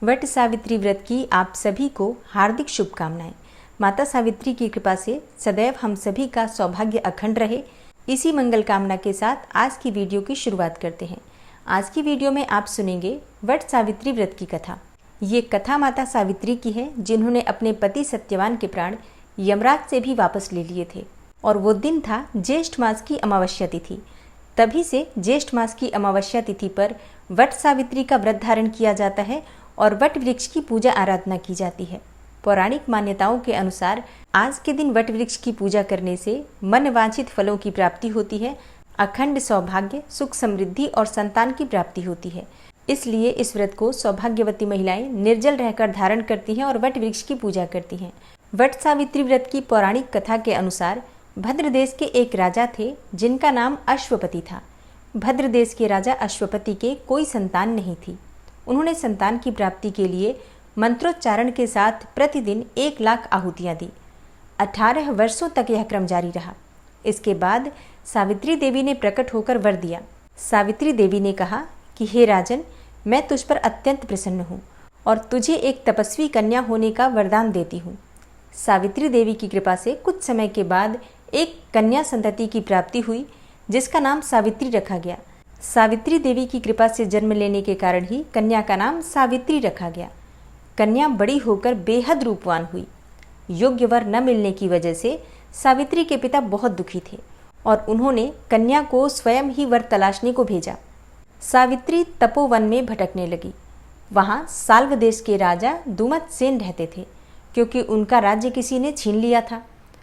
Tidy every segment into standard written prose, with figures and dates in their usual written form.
वट सावित्री व्रत की आप सभी को हार्दिक शुभकामनाएं। माता सावित्री की कृपा से सदैव हम सभी का सौभाग्य अखंड रहे, इसी मंगल कामना के साथ आज की वीडियो की शुरुआत करते हैं। आज की वीडियो में आप सुनेंगे वट सावित्री व्रत की कथा। ये कथा माता सावित्री की है, जिन्होंने अपने पति सत्यवान के प्राण यमराज से भी वापस ले लिए थे। और वो दिन था ज्येष्ठ मास की अमावस्या तिथि। तभी से ज्येष्ठ मास की अमावस्या तिथि पर वट सावित्री का व्रत धारण किया जाता है और वट वृक्ष की पूजा आराधना की जाती है। पौराणिक मान्यताओं के अनुसार आज के दिन वट वृक्ष की पूजा करने से मनवांछित फलों की प्राप्ति होती है, अखंड सौभाग्य, सुख, समृद्धि और संतान की प्राप्ति होती है। इसलिए इस व्रत को सौभाग्यवती महिलाएं निर्जल रहकर धारण करती हैं और वट वृक्ष की पूजा करती हैं। वट सावित्री व्रत की पौराणिक कथा के अनुसार भद्र देश के एक राजा थे, जिनका नाम अश्वपति था। भद्र देश के राजा अश्वपति के कोई संतान नहीं थी। उन्होंने संतान की प्राप्ति के लिए मंत्रोच्चारण के साथ प्रतिदिन 1,00,000 आहुतियाँ दी। 18 वर्षों तक यह क्रम जारी रहा। इसके बाद सावित्री देवी ने प्रकट होकर वर दिया। सावित्री देवी ने कहा कि हे राजन, मैं तुझ पर अत्यंत प्रसन्न हूँ और तुझे एक तपस्वी कन्या होने का वरदान देती हूँ। सावित्री देवी की कृपा से कुछ समय के बाद एक कन्या संतति की प्राप्ति हुई, जिसका नाम सावित्री रखा गया। सावित्री देवी की कृपा से जन्म लेने के कारण ही कन्या का नाम सावित्री रखा गया। कन्या बड़ी होकर बेहद रूपवान हुई। योग्य वर न मिलने की वजह से सावित्री के पिता बहुत दुखी थे और उन्होंने कन्या को स्वयं ही वर तलाशने को भेजा। सावित्री तपोवन में भटकने लगी। वहाँ साल्व देश के राजा दुमतसेन रहते थे, क्योंकि उनका राज्य किसी ने छीन लिया था।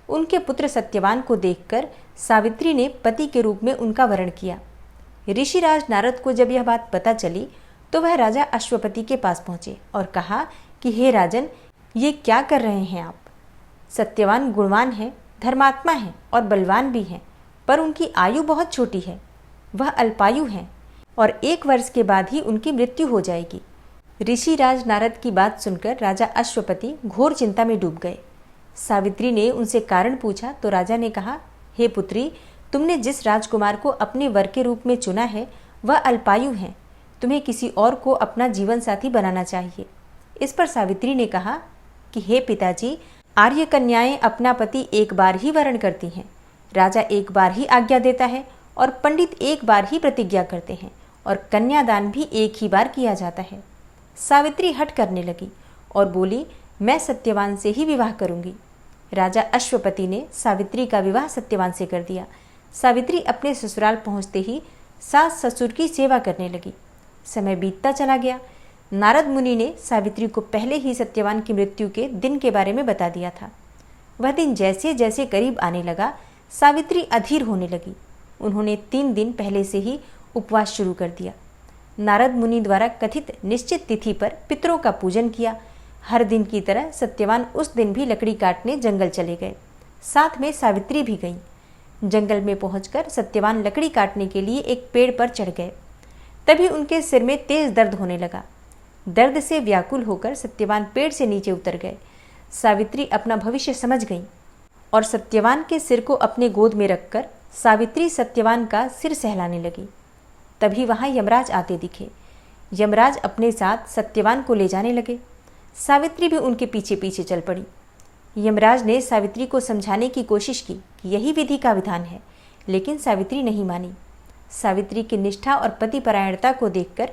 उनके पुत्र सत्यवान को देखकर सावित्री ने पति के रूप में उनका वरण किया। ऋषिराज नारद को जब यह बात पता चली तो वह राजा अश्वपति के पास पहुंचे और कहा कि हे राजन, ये क्या कर रहे हैं आप? सत्यवान गुणवान है, धर्मात्मा है और बलवान भी है, पर उनकी आयु बहुत छोटी है। वह अल्पायु हैं और 1 वर्ष के बाद ही उनकी मृत्यु हो जाएगी। ऋषिराज नारद की बात सुनकर राजा अश्वपति घोर चिंता में डूब गए। सावित्री ने उनसे कारण पूछा तो राजा ने कहा, हे पुत्री, तुमने जिस राजकुमार को अपने वर के रूप में चुना है वह अल्पायु हैं। तुम्हें किसी और को अपना जीवन साथी बनाना चाहिए। इस पर सावित्री ने कहा कि हे पिताजी, आर्य कन्याएं अपना पति एक बार ही वरण करती हैं। राजा एक बार ही आज्ञा देता है और पंडित एक बार ही प्रतिज्ञा करते हैं और कन्यादान भी एक ही बार किया जाता है। सावित्री हठ करने लगी और बोली, मैं सत्यवान से ही विवाह करूंगी। राजा अश्वपति ने सावित्री का विवाह सत्यवान से कर दिया। सावित्री अपने ससुराल पहुंचते ही सास ससुर की सेवा करने लगी। समय बीतता चला गया। नारद मुनि ने सावित्री को पहले ही सत्यवान की मृत्यु के दिन के बारे में बता दिया था। वह दिन जैसे जैसे करीब आने लगा, सावित्री अधीर होने लगी। उन्होंने 3 दिन पहले से ही उपवास शुरू कर दिया। नारद मुनि द्वारा कथित निश्चित तिथि पर पितरों का पूजन किया। हर दिन की तरह सत्यवान उस दिन भी लकड़ी काटने जंगल चले गए। साथ में सावित्री भी गईं। जंगल में पहुंचकर सत्यवान लकड़ी काटने के लिए एक पेड़ पर चढ़ गए। तभी उनके सिर में तेज दर्द होने लगा। दर्द से व्याकुल होकर सत्यवान पेड़ से नीचे उतर गए। सावित्री अपना भविष्य समझ गईं और सत्यवान के सिर को अपने गोद में रखकर सावित्री सत्यवान का सिर सहलाने लगी। तभी वहां यमराज आते दिखे। यमराज अपने साथ सत्यवान को ले जाने लगे। सावित्री भी उनके पीछे पीछे चल पड़ी। यमराज ने सावित्री को समझाने की कोशिश की कि यही विधि का विधान है, लेकिन सावित्री नहीं मानी। सावित्री की निष्ठा और पतिपरायणता को देखकर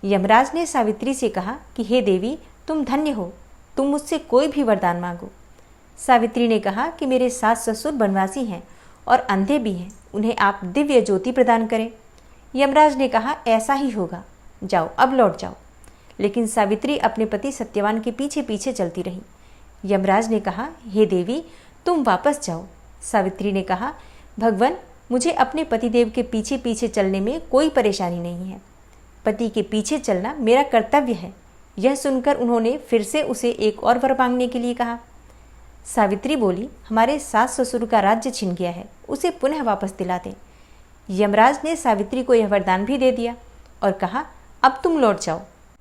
यमराज ने सावित्री से कहा कि हे देवी, तुम धन्य हो, तुम मुझसे कोई भी वरदान मांगो। सावित्री ने कहा कि मेरे सास ससुर वनवासी हैं और अंधे भी हैं, उन्हें आप दिव्य ज्योति प्रदान करें। यमराज ने कहा, ऐसा ही होगा, जाओ अब लौट जाओ। लेकिन सावित्री अपने पति सत्यवान के पीछे पीछे चलती रही। यमराज ने कहा, हे देवी, तुम वापस जाओ। सावित्री ने कहा, भगवान, मुझे अपने पतिदेव के पीछे पीछे चलने में कोई परेशानी नहीं है। पति के पीछे चलना मेरा कर्तव्य है। यह सुनकर उन्होंने फिर से उसे एक और वर मांगने के लिए कहा। सावित्री बोली, हमारे सास ससुर का राज्य छिन गया है, उसे पुनः वापस दिला दें। यमराज ने सावित्री को यह वरदान भी दे दिया और कहा, अब तुम लौट जाओ।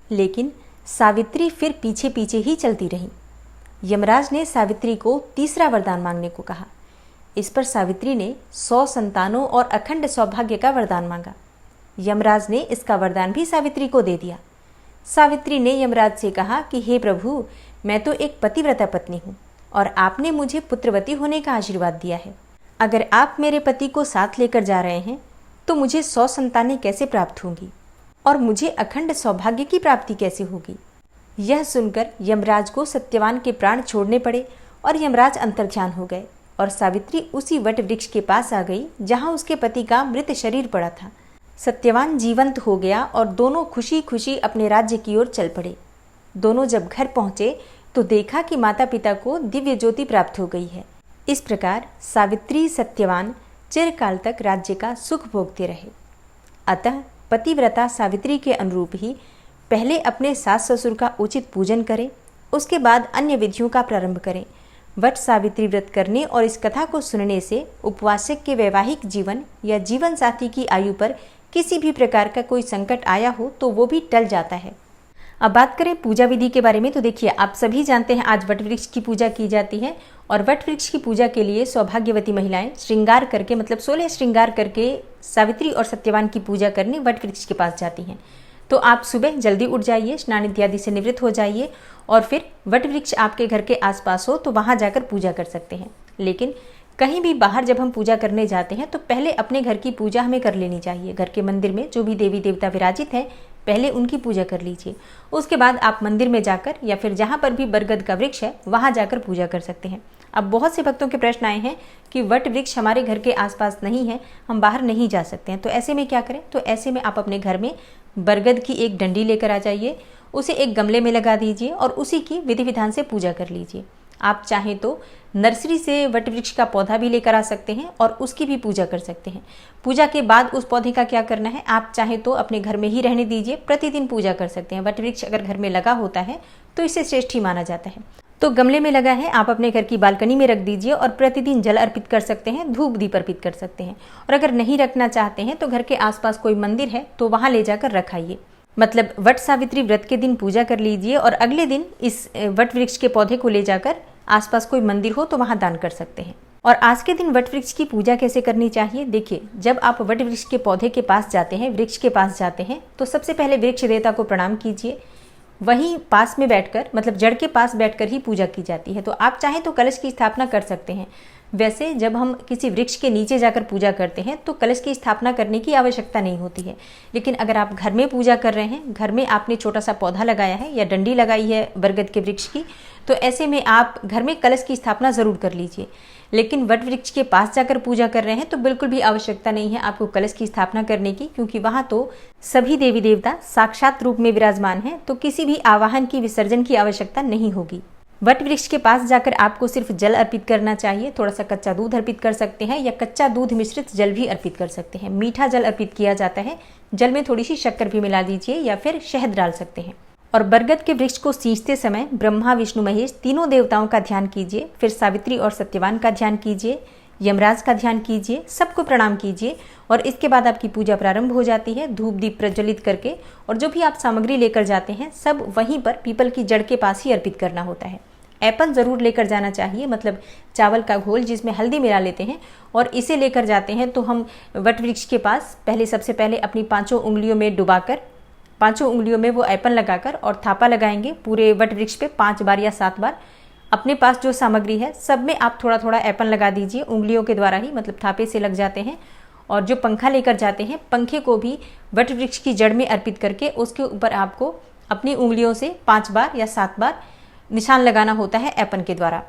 लेकिन सावित्री फिर पीछे पीछे ही चलती रही। यमराज ने सावित्री को तीसरा वरदान मांगने को कहा। इस पर सावित्री ने 100 संतानों और अखंड सौभाग्य का वरदान मांगा। यमराज ने इसका वरदान भी सावित्री को दे दिया। सावित्री ने यमराज से कहा कि हे प्रभु, मैं तो एक पतिव्रता पत्नी हूँ और आपने मुझे पुत्रवती होने का आशीर्वाद दिया है। अगर आप मेरे पति को साथ लेकर जा रहे हैं तो मुझे 100 संतानें कैसे प्राप्त होंगी और मुझे अखंड सौभाग्य की प्राप्ति कैसे होगी। यह सुनकर यमराज को सत्यवान के प्राण छोड़ने पड़े और यमराज अंतर्ध्यान हो गए और सावित्री उसी वट वृक्ष के पास आ गई जहाँ उसके पति का मृत शरीर पड़ा था। सत्यवान जीवंत हो गया और दोनों खुशी खुशी अपने राज्य की ओर चल पड़े। दोनों जब घर पहुंचे तो देखा कि माता पिता को दिव्य ज्योति प्राप्त हो गई है। इस प्रकार सावित्री सत्यवान चिरकाल तक राज्य का सुख भोगते रहे। अतः पतिव्रता सावित्री के अनुरूप ही पहले अपने सास ससुर का उचित पूजन करें, उसके बाद अन्य विधियों का प्रारंभ करें। वट सावित्री व्रत करने और इस कथा को सुनने से उपवासक के वैवाहिक जीवन या जीवन साथी की आयु पर किसी भी प्रकार का कोई संकट आया हो तो वो भी टल जाता है। अब बात करें पूजा विधि के बारे में, तो देखिए आप सभी जानते हैं आज वट वृक्ष की पूजा की जाती है और वट वृक्ष की पूजा के लिए सौभाग्यवती महिलाएं श्रृंगार करके, मतलब 16 श्रृंगार करके सावित्री और सत्यवान की पूजा करने वट वृक्ष के पास जाती हैं। तो आप सुबह जल्दी उठ जाइए, स्नान इत्यादि से निवृत्त हो जाइए और फिर वट वृक्ष आपके घर के आसपास हो तो वहां जाकर पूजा कर सकते हैं। लेकिन कहीं भी बाहर जब हम पूजा करने जाते हैं तो पहले अपने घर की पूजा हमें कर लेनी चाहिए। घर के मंदिर में जो भी देवी देवता विराजित हैं पहले उनकी पूजा कर लीजिए। उसके बाद आप मंदिर में जाकर या फिर जहाँ पर भी बरगद का वृक्ष है वहाँ जाकर पूजा कर सकते हैं। अब बहुत से भक्तों के प्रश्न आए हैं कि वट वृक्ष हमारे घर के आसपास नहीं है, हम बाहर नहीं जा सकते हैं, तो ऐसे में क्या करें। तो ऐसे में आप अपने घर में बरगद की एक डंडी लेकर आ जाइए, उसे एक गमले में लगा दीजिए और उसी की विधि विधान से पूजा कर लीजिए। आप चाहें तो नर्सरी से वट वृक्ष का पौधा भी लेकर आ सकते हैं और उसकी भी पूजा कर सकते हैं। पूजा के बाद उस पौधे का क्या करना है, आप चाहें तो अपने घर में ही रहने दीजिए, प्रतिदिन पूजा कर सकते हैं। वट वृक्ष अगर घर में लगा होता है तो इसे श्रेष्ठ ही माना जाता है। तो गमले में लगा है, आप अपने घर की बालकनी में रख दीजिए और प्रतिदिन जल अर्पित कर सकते हैं, धूप दीप अर्पित कर सकते हैं। और अगर नहीं रखना चाहते हैं तो घर के आसपास कोई मंदिर है तो वहां ले जाकर रखाइए। मतलब वट सावित्री व्रत के दिन पूजा कर लीजिए और अगले दिन इस वट वृक्ष के पौधे को ले जाकर आसपास कोई मंदिर हो तो वहां दान कर सकते हैं। और आज के दिन वट वृक्ष की पूजा कैसे करनी चाहिए, देखिए जब आप वट वृक्ष के पौधे के पास जाते हैं, वृक्ष के पास जाते हैं, तो सबसे पहले वृक्ष देवता को प्रणाम कीजिए। वहीं पास में बैठकर, मतलब जड़ के पास बैठकर ही पूजा की जाती है। तो आप चाहें तो कलश की स्थापना कर सकते हैं। वैसे जब हम किसी वृक्ष के नीचे जाकर पूजा करते हैं तो कलश की स्थापना करने की आवश्यकता नहीं होती है। लेकिन अगर आप घर में पूजा कर रहे हैं, घर में आपने छोटा सा पौधा लगाया है या डंडी लगाई है बरगद के वृक्ष की, तो ऐसे में आप घर में कलश की स्थापना जरूर कर लीजिए। लेकिन वट वृक्ष के पास जाकर पूजा कर रहे हैं तो बिल्कुल भी आवश्यकता नहीं है आपको कलश की स्थापना करने की, क्योंकि वहां तो सभी देवी देवता साक्षात रूप में विराजमान हैं, तो किसी भी आवाहन की, विसर्जन की आवश्यकता नहीं होगी। वट वृक्ष के पास जाकर आपको सिर्फ जल अर्पित करना चाहिए। थोड़ा सा कच्चा दूध अर्पित कर सकते हैं या कच्चा दूध मिश्रित जल भी अर्पित कर सकते हैं। मीठा जल अर्पित किया जाता है, जल में थोड़ी सी शक्कर भी मिला दीजिए या फिर शहद डाल सकते हैं। और बरगद के वृक्ष को सींचते समय ब्रह्मा, विष्णु, महेश तीनों देवताओं का ध्यान कीजिए। फिर सावित्री और सत्यवान का ध्यान कीजिए, यमराज का ध्यान कीजिए, सबको प्रणाम कीजिए और इसके बाद आपकी पूजा प्रारंभ हो जाती है धूप दीप प्रज्वलित करके। और जो भी आप सामग्री लेकर जाते हैं सब वहीं पर पीपल की जड़ के पास ही अर्पित करना होता है। एपन जरूर लेकर जाना चाहिए, मतलब चावल का घोल जिसमें हल्दी मिला लेते हैं, और इसे लेकर जाते हैं तो हम वट वृक्ष के पास सबसे पहले अपनी 5 उंगलियों में डुबाकर, 5 उंगलियों में वो एपन लगाकर और थापा लगाएंगे पूरे वट वृक्ष पे 5 बार या 7 बार। अपने पास जो सामग्री है सब में आप थोड़ा थोड़ा एपन लगा दीजिए, उंगलियों के द्वारा ही, मतलब थापे से लग जाते हैं। और जो पंखा लेकर जाते हैं, पंखे को भी वट वृक्ष की जड़ में अर्पित करके उसके ऊपर आपको अपनी उंगलियों से 5 बार या 7 बार निशान लगाना होता है एपन के द्वारा।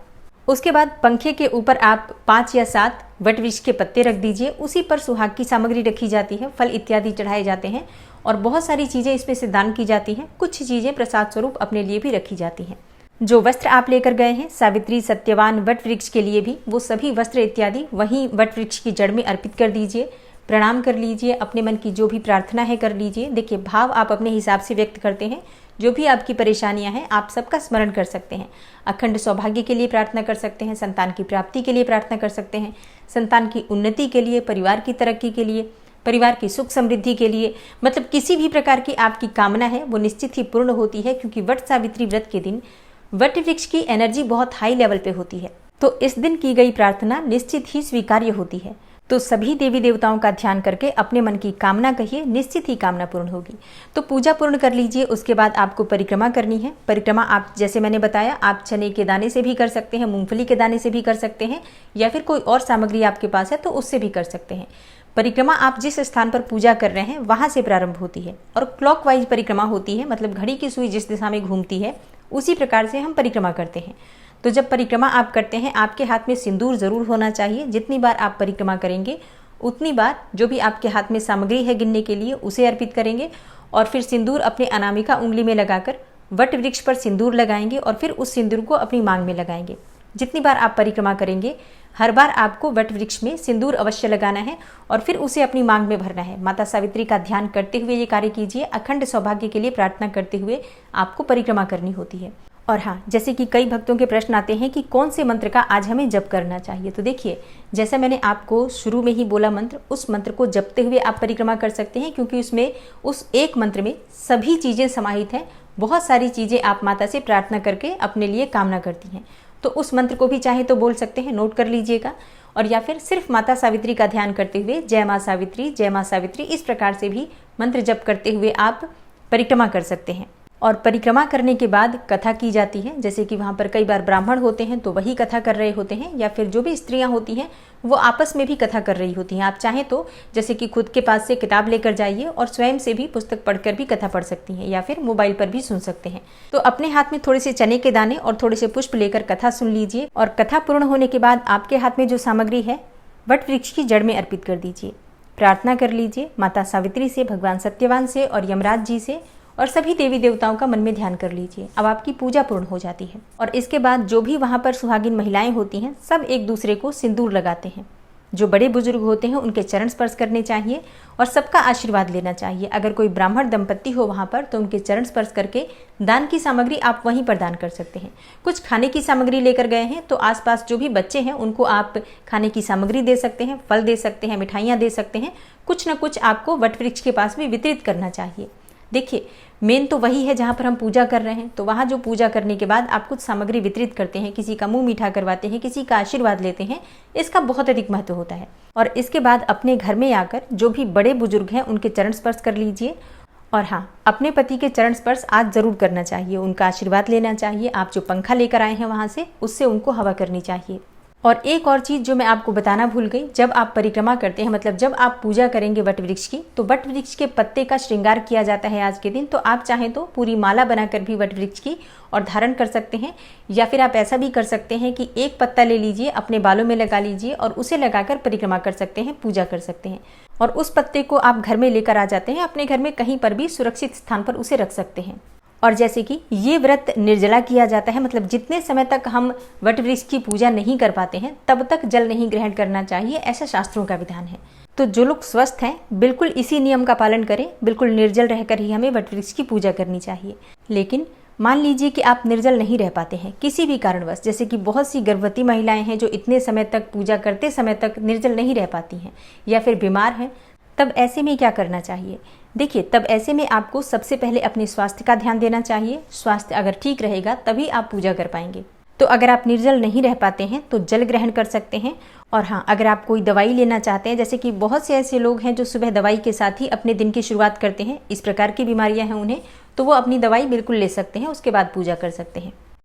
उसके बाद पंखे के ऊपर आप 5 या 7 वट वृक्ष के पत्ते रख दीजिए। उसी पर सुहाग की सामग्री रखी जाती है, फल इत्यादि चढ़ाए जाते हैं और बहुत सारी चीजें इसमें से दान की जाती हैं। कुछ चीजें प्रसाद स्वरूप अपने लिए भी रखी जाती हैं। जो वस्त्र आप लेकर गए हैं सावित्री, सत्यवान, वट वृक्ष के लिए भी, वो सभी वस्त्र इत्यादि वहीं वट वृक्ष की जड़ में अर्पित कर दीजिए। प्रणाम कर लीजिए, अपने मन की जो भी प्रार्थना है कर लीजिए। देखिए भाव आप अपने हिसाब से व्यक्त करते हैं। जो भी आपकी परेशानियां हैं आप सबका स्मरण कर सकते हैं। अखंड सौभाग्य के लिए प्रार्थना कर सकते हैं, संतान की प्राप्ति के लिए प्रार्थना कर सकते हैं, संतान की उन्नति के लिए, परिवार की तरक्की के लिए, परिवार की सुख समृद्धि के लिए, मतलब किसी भी प्रकार की आपकी कामना है वो निश्चित ही पूर्ण होती है। क्योंकि वट सावित्री व्रत के दिन वट वृक्ष की एनर्जी बहुत हाई लेवल पे होती है, तो इस दिन की गई प्रार्थना निश्चित ही स्वीकार्य होती है। तो सभी देवी देवताओं का ध्यान करके अपने मन की कामना कहिए, निश्चित ही कामना पूर्ण होगी। तो पूजा पूर्ण कर लीजिए। उसके बाद आपको परिक्रमा करनी है। परिक्रमा आप, जैसे मैंने बताया, आप चने के दाने से भी कर सकते हैं, मूंगफली के दाने से भी कर सकते हैं, या फिर कोई और सामग्री आपके पास है तो उससे भी कर सकते हैं। परिक्रमा आप जिस स्थान पर पूजा कर रहे हैं वहां से प्रारंभ होती है और क्लॉकवाइज परिक्रमा होती है, मतलब घड़ी की सुई जिस दिशा में घूमती है उसी प्रकार से हम परिक्रमा करते हैं। तो जब परिक्रमा आप करते हैं, आपके हाथ में सिंदूर जरूर होना चाहिए। जितनी बार आप परिक्रमा करेंगे उतनी बार जो भी आपके हाथ में सामग्री है गिनने के लिए उसे अर्पित करेंगे और फिर सिंदूर अपने अनामिका उंगली में लगाकर वट वृक्ष पर सिंदूर लगाएंगे और फिर उस सिंदूर को अपनी मांग में लगाएंगे। जितनी बार आप परिक्रमा करेंगे हर बार आपको वट वृक्ष में सिंदूर अवश्य लगाना है और फिर उसे अपनी मांग में भरना है। माता सावित्री का ध्यान करते हुए ये कार्य कीजिए। अखंड सौभाग्य के लिए प्रार्थना करते हुए आपको परिक्रमा करनी होती है। और हाँ, जैसे कि कई भक्तों के प्रश्न आते हैं कि कौन से मंत्र का आज हमें जप करना चाहिए। तो देखिए, जैसा मैंने आपको शुरू में ही बोला मंत्र, उस मंत्र को जपते हुए आप परिक्रमा कर सकते हैं, क्योंकि उसमें उस एक मंत्र में सभी चीज़ें समाहित हैं। बहुत सारी चीज़ें आप माता से प्रार्थना करके अपने लिए कामना करती हैं। तो उस मंत्र को भी चाहे तो बोल सकते हैं, नोट कर लीजिएगा। और या फिर सिर्फ माता सावित्री का ध्यान करते हुए जय माँ सावित्री इस प्रकार से भी मंत्र जप करते हुए आप परिक्रमा कर सकते हैं। और परिक्रमा करने के बाद कथा की जाती है। जैसे कि वहाँ पर कई बार ब्राह्मण होते हैं तो वही कथा कर रहे होते हैं, या फिर जो भी स्त्रियाँ होती हैं वो आपस में भी कथा कर रही होती हैं। आप चाहें तो जैसे कि खुद के पास से किताब लेकर जाइए और स्वयं से भी पुस्तक पढ़कर भी कथा पढ़ सकती हैं, या फिर मोबाइल पर भी सुन सकते हैं। तो अपने हाथ में थोड़े से चने के दाने और थोड़े से पुष्प लेकर कथा सुन लीजिए और कथा पूर्ण होने के बाद आपके हाथ में जो सामग्री है वट वृक्ष की जड़ में अर्पित कर दीजिए। प्रार्थना कर लीजिए माता सावित्री से, भगवान सत्यवान से और यमराज जी से, और सभी देवी देवताओं का मन में ध्यान कर लीजिए। अब आपकी पूजा पूर्ण हो जाती है। और इसके बाद जो भी वहाँ पर सुहागिन महिलाएं होती हैं सब एक दूसरे को सिंदूर लगाते हैं। जो बड़े बुजुर्ग होते हैं उनके चरण स्पर्श करने चाहिए और सबका आशीर्वाद लेना चाहिए। अगर कोई ब्राह्मण दंपत्ति हो वहाँ पर तो उनके चरण स्पर्श करके दान की सामग्री आप वहीं पर दान कर सकते हैं। कुछ खाने की सामग्री लेकर गए हैं तो आसपास जो भी बच्चे हैं उनको आप खाने की सामग्री दे सकते हैं, फल दे सकते हैं, मिठाइयाँ दे सकते हैं। कुछ न कुछ आपको वट वृक्ष के पास भी वितरित करना चाहिए। देखिए, मेन तो वही है जहाँ पर हम पूजा कर रहे हैं, तो वहाँ जो पूजा करने के बाद आप कुछ सामग्री वितरित करते हैं, किसी का मुंह मीठा करवाते हैं, किसी का आशीर्वाद लेते हैं, इसका बहुत अधिक महत्व होता है। और इसके बाद अपने घर में आकर जो भी बड़े बुजुर्ग हैं उनके चरण स्पर्श कर लीजिए। और हाँ, अपने पति के चरण स्पर्श आज जरूर करना चाहिए, उनका आशीर्वाद लेना चाहिए। आप जो पंखा लेकर आए हैं वहाँ से, उससे उनको हवा करनी चाहिए। और एक और चीज़ जो मैं आपको बताना भूल गई, जब आप परिक्रमा करते हैं, मतलब जब आप पूजा करेंगे वट वृक्ष की, तो वट वृक्ष के पत्ते का श्रृंगार किया जाता है आज के दिन। तो आप चाहें तो पूरी माला बनाकर भी वट वृक्ष की और धारण कर सकते हैं, या फिर आप ऐसा भी कर सकते हैं कि एक पत्ता ले लीजिए, अपने बालों में लगा लीजिए और उसे लगाकर परिक्रमा कर सकते हैं, पूजा कर सकते हैं। और उस पत्ते को आप घर में लेकर आ जाते हैं, अपने घर में कहीं पर भी सुरक्षित स्थान पर उसे रख सकते हैं। और जैसे कि ये व्रत निर्जला किया जाता है, मतलब जितने समय तक हम वट वृक्ष की पूजा नहीं कर पाते हैं तब तक जल नहीं ग्रहण करना चाहिए, ऐसा शास्त्रों का विधान है। तो जो लोग स्वस्थ हैं बिल्कुल इसी नियम का पालन करें, बिल्कुल निर्जल रहकर ही हमें वट वृक्ष की पूजा करनी चाहिए। लेकिन मान लीजिए कि आप निर्जल नहीं रह पाते हैं किसी भी कारणवश, जैसे कि बहुत सी गर्भवती महिलाएं हैं जो इतने समय तक पूजा करते समय तक निर्जल नहीं रह पाती हैं, या फिर बीमार हैं, तब ऐसे में क्या करना चाहिए? देखिए, तब ऐसे में आपको सबसे पहले अपने स्वास्थ्य का ध्यान देना चाहिए। स्वास्थ्य अगर ठीक रहेगा तभी आप पूजा कर पाएंगे। तो अगर आप निर्जल नहीं रह पाते हैं तो जल ग्रहण कर सकते हैं। और हाँ, अगर आप कोई दवाई लेना चाहते हैं, जैसे कि बहुत से ऐसे लोग हैं जो सुबह दवाई के साथ ही अपने दिन की शुरुआत करते हैं, इस प्रकार की बीमारियां हैं उन्हें, तो वो अपनी दवाई बिल्कुल ले सकते हैं, उसके बाद पूजा कर सकते हैं।